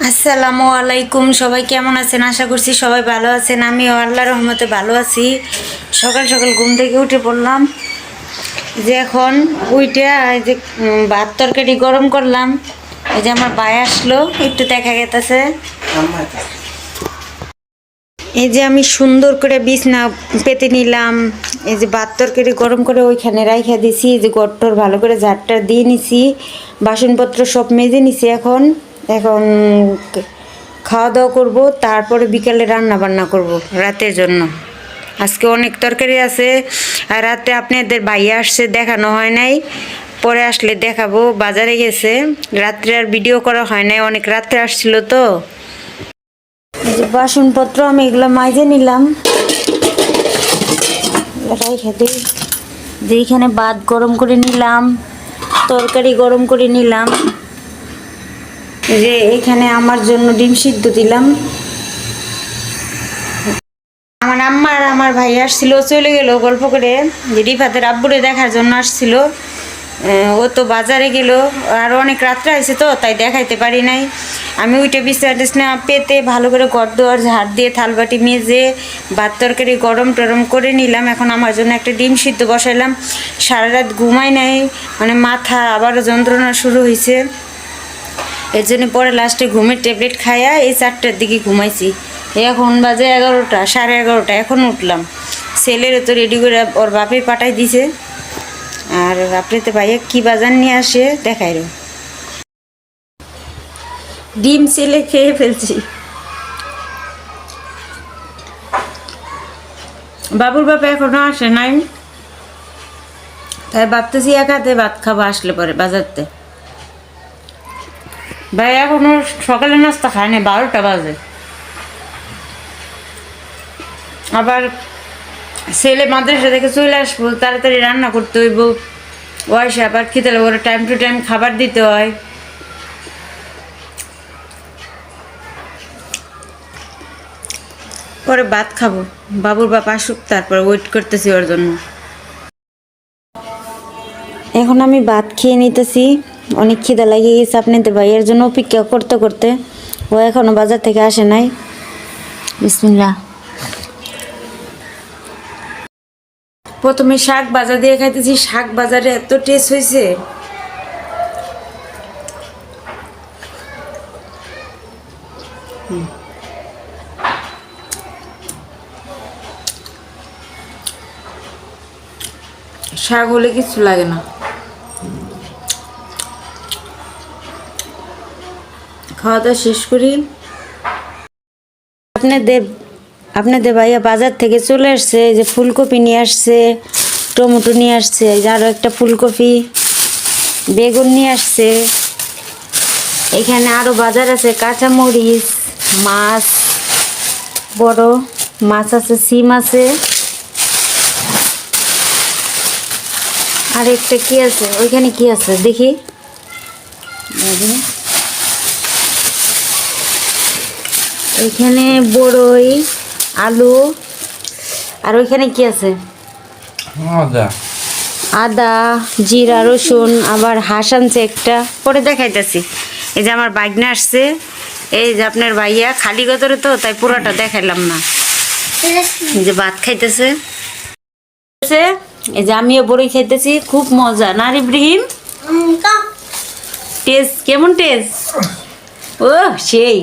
আসসালামু আলাইকুম। সবাই কেমন আছেন? আশা করছি সবাই ভালো আছেন। আমিও আল্লাহর রহমতে ভালো আছি। সকাল সকাল ঘুম থেকে উঠে পড়লাম, যে এখন উইটা এই যে ভাত তরকারি গরম করলাম। এই যে আমার ভাই আসলো, একটু দেখা গেতেছে। এই যে আমি সুন্দর করে বিছনা পেতে নিলাম। এই যে ভাত তরকারি গরম করে ওইখানে রাইখা দিছি। এই যে গট্টর ভালো করে ঝাড়টা দিয়ে নিছি, বাসনপত্র সব মেজে নিছি। এখন এখন খাওয়া দাওয়া করবো, তারপরে বিকালে রান্না বান্না করব রাতের জন্য। আজকে অনেক তরকারি আছে। আর রাতে আপনাদের ভাইয়া আসছে, দেখানো হয় নাই, পরে আসলে দেখাবো। বাজারে গেছে, রাত্রে আর ভিডিও করা হয় নাই, অনেক রাত্রে আসছিল তো। এই যে বাসনপত্র আমি এগুলো মাইজে নিলাম, রেখে দিই। যে এইখানে ভাত গরম করে নিলাম, তরকারি গরম করে নিলাম। যে এখানে আমার জন্য ডিম সিদ্ধ দিলাম। আমার আম্মা আর আমার ভাই আসছিল, চলে গেল গল্প করে। যে রিফাতের আব্বুরে দেখার জন্য আসছিল। ও তো বাজারে গেল, আর অনেক রাত্রে হয়েছে তো, তাই দেখাইতে পারি নাই। আমি ওইটা বিছনা পেতে ভালো করে ঘর দোয়ার ঝাড় দিয়ে থালবাটি মেজে ভাত তরকারি গরম টরম করে নিলাম। এখন আমার জন্য একটা ডিম সিদ্ধ বসাইলাম। সারা রাত ঘুমাই নাই, মানে মাথা আবারও যন্ত্রণা শুরু হয়েছে। এর জন্য পরে লাস্টে ঘুমের ট্যাবলেট খাইয়া এই 4টার দিকে ঘুমাইছি। এখন বাজে 11টা, 11:30। এখন উঠলাম। ছেলেরও তো রেডি করে ওর বাপে পাঠাই দিছে। আর আপনাদের ভাইয়া কি বাজার নিয়ে আসে দেখাই রে। ডিম ছেলে খেয়ে ফেলছি। বাবুর বাপা এখনো আসে নাই, তাই ভাবতেছি এক হাতে ভাত খাবো আসলে পরে বাজারতে। ভাই এখনো সকালে নাস্তা খায় না, 12টা বাজে। আবার ছেলে মাদ্রাসা থেকে চলে আসবো, তাড়াতাড়ি রান্না করতে হইব। বয়সে আবার খেতে লাগবে, ওরা টাইম টু টাইম খাবার দিতে হয়। পরে ভাত খাবো, বাবুর বাপ আসুক, তারপরে ওয়েট করতেছি ওর জন্য। এখন আমি ভাত খেয়ে নিতেছি, অনেক খিদা লাগিয়ে গেছে আপনাদের ভাইয়ের জন্য অপেক্ষা করতে করতে। ও এখনো বাজার থেকে আসে নাই। বিসমিল্লাহ। প্রথমে শাক ভাজা দিয়ে খাইতেছি, শাক বাজারে এত টেস্ট হয়েছে। শাক হলে কিছু লাগে না। খাওয়া দাওয়া শেষ করি। আপনাদের ভাইয়া বাজার থেকে চলে আসছে। এই যে ফুলকপি নিয়ে আসছে, টমেটো নিয়ে আসছে, এই যে আরও একটা ফুলকপি, বেগুন নিয়ে আসছে। এখানে আরও বাজার আছে, কাঁচামরিচ, মাছ, বড় মাছ আছে, সিম আছে। আর একটা কি আছে ওইখানে, কি আছে দেখি। এখানে বড়ই, আলু। আর ওইখানে কি আছে? আদা, জিরা, রসুন। আবার হাঁস আনছে একটা, পরে দেখাইতেছি। এই যে আমার বাগনা আসছে, এই যে আপনার ভাইয়া খালি গতরে তো, তাই পুরোটা দেখাইলাম না। এই যে ভাত খাইতেছে। এই যে আমিও বড়ই খাইতেছি, খুব মজা না ইব্রাহিম? টেস্ট কেমন? টেস্ট ও সেই।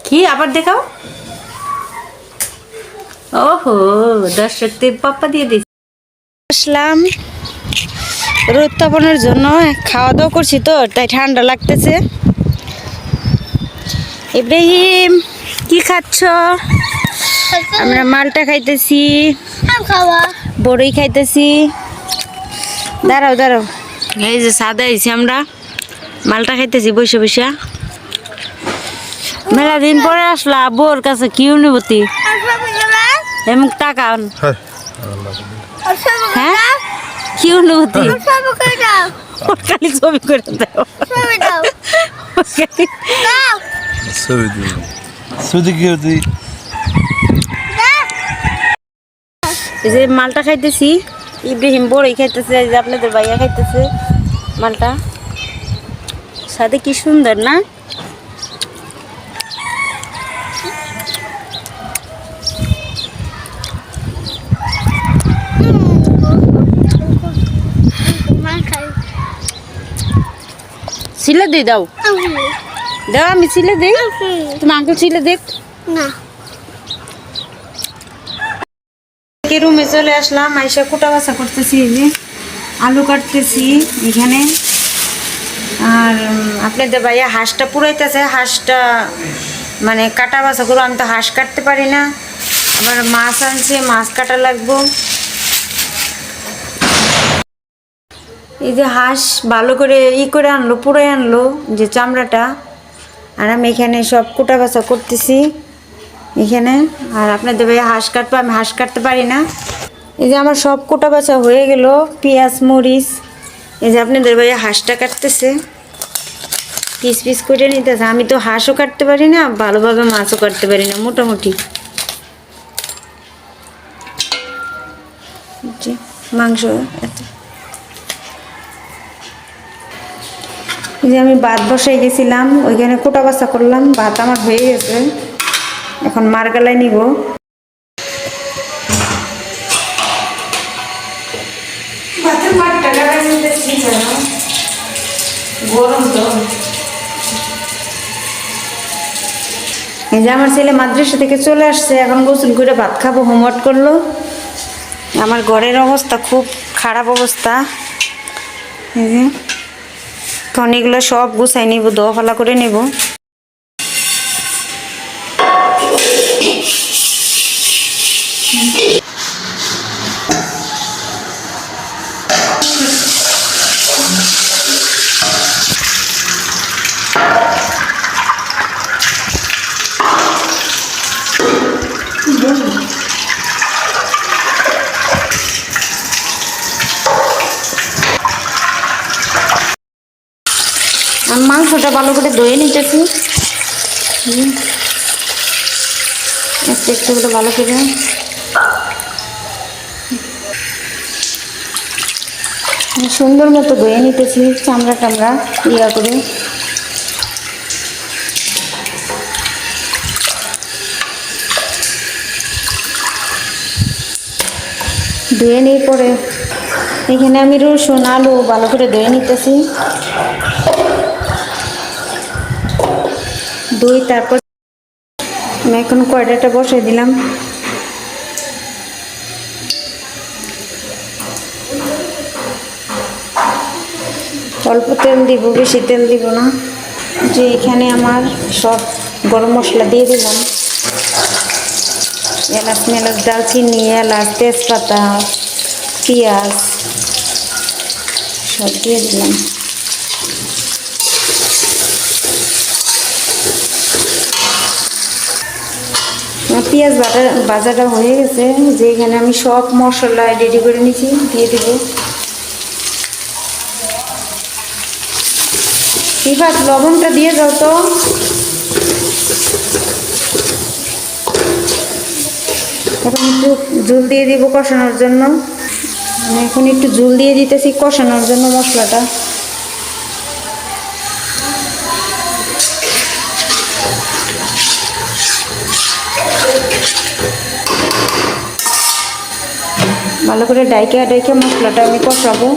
কি আবার দেখাও। ওহো, দর্শকদের পাপ্পা দিয়ে দিচ্ছি। আসলাম রোদ তাপানোর জন্য, খাওয়া দাওয়া করছি তো, তাই ঠান্ডা লাগতেছে। ইব্রাহিম কি খাচ্ছ? আমরা মালটা খাইতেছি, বড়ই খাইতেছি। দাঁড়াও দাঁড়াও, এই যে সাদা হয়েছি, আমরা মালটা খাইতেছি বসে বসে। মেলা দিন পরে আসলা, বোর কাছে কি অনুভূতি? এমন তাকান, হ্যাঁ কি অনুভূতি? খালি ছবি করে দাও। এই যে মালটা খাইতেছি, ইব্রাহিম বড়ই খাইতেছে, এই যে আপনাদের ভাইয়া খাইতেছে মালটা। সাথে কি সুন্দর না? ছিলে দিই দাও দাও আমি ছিলে দিই তোমার আঙ্কেল ছিলে দেখ না রুমে চলে আসলাম, আইসা কুটা বাছা করতেছি, এই যে আলু কাটতেছি এখানে। আর আপনাদের ভাইয়া হাঁসটা পুরাইতেছে, হাঁসটা মানে কাটা বাছা করবো। আমি তো হাঁস কাটতে পারি না, আবার মাছ আনছে, মাছ কাটা লাগবো। এই যে হাঁস ভালো করে করে আনলো, পুরাই আনলো যে চামড়াটা। আর আমি এখানে সব কুটা বাছা করতেছি এখানে। আর আপনাদের ভাইয়া হাঁস কাটবো, আমি হাঁস কাটতে পারি না। এই যে আমার সব কোটা বাছা হয়ে গেল, পেঁয়াজ মরিচ। এই যে আপনাদের ভাইয়া হাঁসটা কাটতেছে, পিস পিস করে নিতেছে। আমি তো হাঁসও কাটতে পারি না, ভালোভাবে মাছও কাটতে পারি না, মোটামুটি। মাংস এই যে আমি ভাত বসাই গেছিলাম, ওইখানে কোটা বাছা করলাম, ভাত আমার হয়ে গেছে। এখন মারগালায় নিব। গরম তো। এই যে আমার ছেলে মাদ্রাসা থেকে চলে আসছে, এখন গোসল করে ভাত খাবো, হোমওয়ার্ক করলো। আমার ঘরের অবস্থা খুব খারাপ অবস্থা। এই যে তখন এগুলো সব গুছাই নিব, ধোয়া ফালা করে নেব। আমি মাংসটা ভালো করে ধুয়ে নিতেছি, একটু একটু করে ভালো করে। সুন্দর মতো ধুয়ে নিতেছি, চামড়া টামড়া ইয়া করে। ধুয়ে নিয়ে পরে এখানে আমি রসুন আলু ভালো করে ধুয়ে নিতেছি। তারপর আমি এখন কড়াইটা বসাই দিলাম। অল্প তেল দিব, বেশি তেল দিব না। যে এখানে আমার সব গরম মশলা দিয়ে দিলাম, এলাচ মেলাচ দালচিনি এলাচ তেজপাতা পেঁয়াজ সব দিয়ে দিলাম। পেঁয়াজ ভাজাটা হয়ে গেছে, যে এখানে আমি সব মশলা রেডি করে নিয়েছি, দিয়ে দিব। এবার লবণটা দিয়ে দাও তো। এখন একটু ঝোল দিয়ে দিব কষানোর জন্য। আমি এখন একটু ঝোল দিয়ে দিতেছি কষানোর জন্য মশলাটা। ভালো করে ডাইকে ডাইকে মশলাটা আমি কষাবো।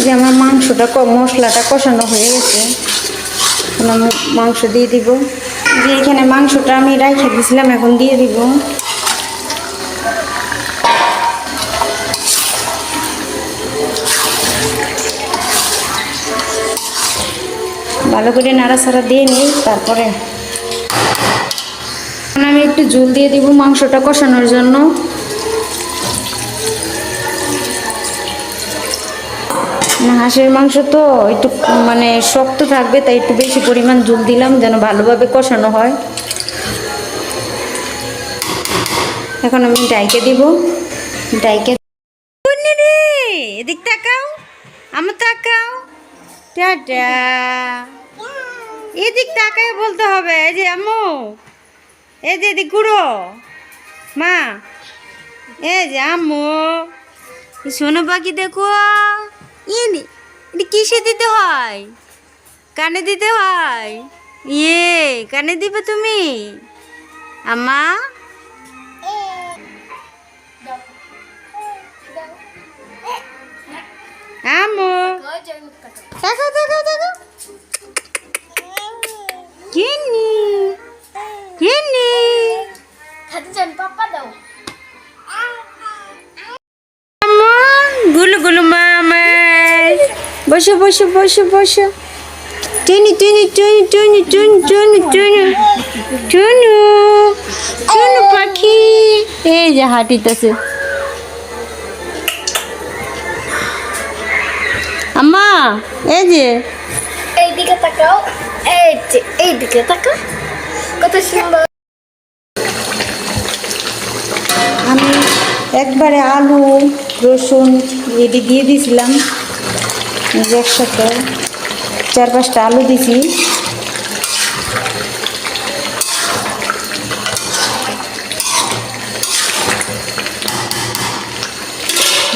যে আমার মাংসটা মশলাটা কষানো হয়ে গেছে, এখন আমি মাংস দিয়ে দিব। যে এখানে মাংসটা আমি রাইখে দিয়েছিলাম, এখন দিয়ে দিব। ভালো করে নাড়াচাড়া দিয়ে নিই। তারপরে আমি একটু ঝোল দিয়ে দিব মাংসটা কষানোর জন্য। হাঁসের মাংস তো একটু মানে শক্ত থাকবে, তাই একটু বেশি পরিমাণ ঝোল দিলাম যেন ভালোভাবে কষানো হয়। এখন আমি ডাইকে দিব। ডাইকে রে এদিক তাকাও, আমার তাকাও, টাটা। এদিক তাকায় বলতে হবে। এই যে আম্মু, এই যে এদিক ঘুরো মা, এই যে আম্মু শোনো পাখি দেখো। ইনি এটা কিসে দিতে হয়? কানে দিতে হয়। ইয়ে কানে দিবে তুমি আম্মা? আমু দেখো দেখো দেখো কিনি কিনি আমু গুলু গুলু মামাই বসো বসো বসো বসো টুনু টুনু টুনু টুনু টুনু টুনু টুনু টুনু টুনু পাখি এই যে হাঁটিতেছে আম্মা এই যে এইদিকে তাকাও, এইদিকে তাকাও, কত সুন্দর। আমি একবারে আলু রসুন এটি দিয়ে দিয়েছিলাম একসাথে 4-5টা আলু দিছি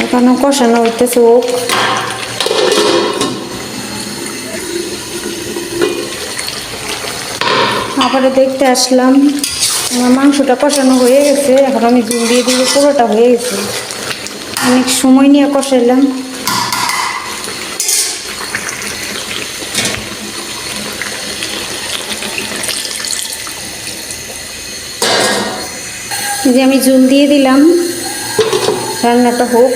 এখনো কষানো হইতেছে ওক আবার দেখতে আসলাম আমার মাংসটা কষানো হয়ে গেছে এখন আমি ঝুল দিয়ে দিব পুরোটা হয়ে গেছে অনেক সময় নিয়ে কষাইলাম যে আমি ঝুল দিয়ে দিলাম রান্নাটা হোক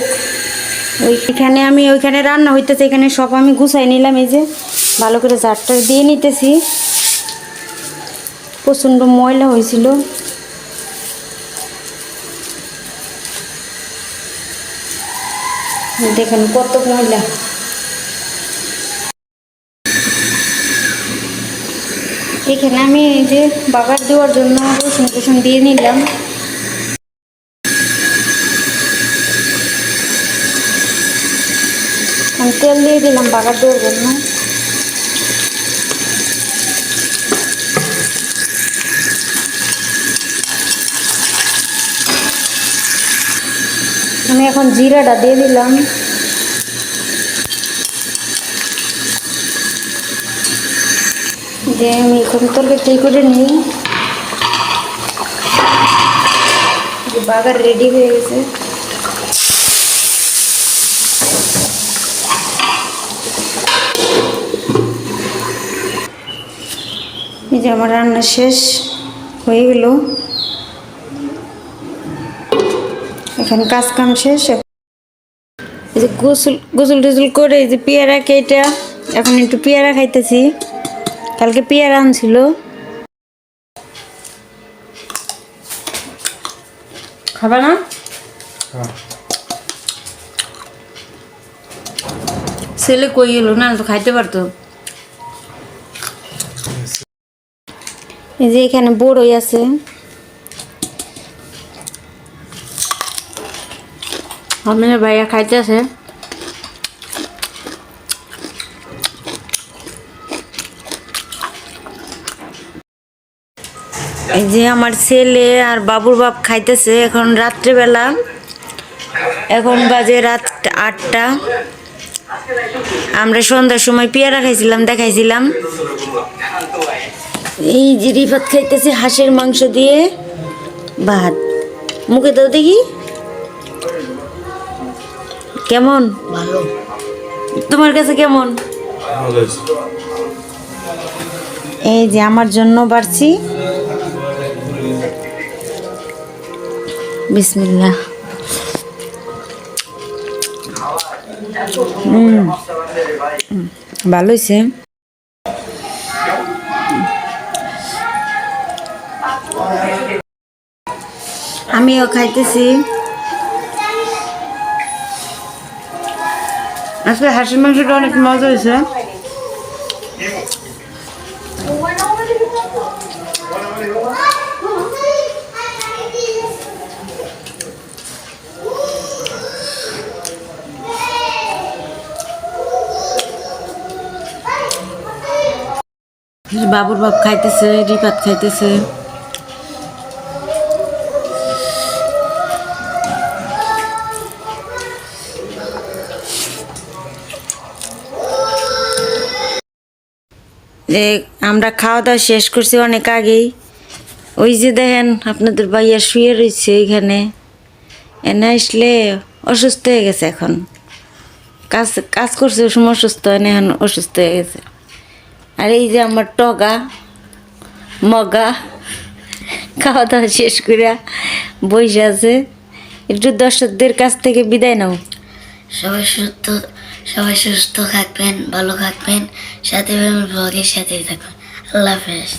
ওইখানে আমি ওইখানে রান্না হইতেছে এখানে সব আমি গুছাই নিলাম এই যে ভালো করে ঝাড়টা দিয়ে নিতেছি প্রচণ্ড ময়লা হয়েছিল দেখেন কত ময়লা এখানে আমি এই যে বাগার দেওয়ার জন্য রসুন টসুন দিয়ে নিলাম আমি তেল দিয়ে দিলাম বাগার দেওয়ার জন্য আমি এখন জিরাটা দিয়ে দিলাম যে আমি এখন তরকারি করে নিই যে বাগার রেডি হয়ে গেছে এই যে আমার রান্না শেষ হয়ে গেল এখন কাজ কাম শেষ এই যে গোসল টোসল করে এই যে পেয়ারা কেটে এখন একটু পেয়ারা খাইতেছি কালকে পেয়ারা আনছিল খাবা না ছেলে কই গেল না তো খাইতে পারতো এই যে এখানে বড়ই আছে আমি ভাইয়া খাইতেছে এই যে আমার ছেলে আর বাবুর বাপ খাইতেছে এখন রাত্রেবেলা এখন বাজে রাত 8টা আমরা সন্ধ্যার সময় পেয়ারা খাইছিলাম দেখাইছিলাম এই যে রিফাত খাইতেছে হাঁসের মাংস দিয়ে ভাত মুখে দাও দেখি কেমন ভালো। তোমার কাছে কেমন এই যে আমার জন্য বাড়ছি বিসমিল্লাহ ভালো হয়েছে আমিও খাইতেছি আজকে হাঁসের মাংসটা অনেক মজা হয়েছে বাবুর বাপ খাইতেছে রিফাত খাইতেছে আমরা খাওয়া দাওয়া শেষ করছি অনেক আগেই ওই যে দেখেন আপনাদের ভাইয়া শুয়ে রয়েছে এখানে এনে আসলে অসুস্থ হয়ে গেছে এখন কাজ কাজ করছে ওই সময় অসুস্থ হয় না, এখন অসুস্থ হয়ে গেছে। আর এই যে আমার টগা মগা খাওয়া দাওয়া শেষ করে বসে আছে। একটু দর্শকদের কাছ থেকে বিদায় নাও। সবাই সুস্থ থাকবেন, ভালো থাকবেন, সাথে ব্লগের সাথেই থাকবেন। আল্লাহ হাফেজ।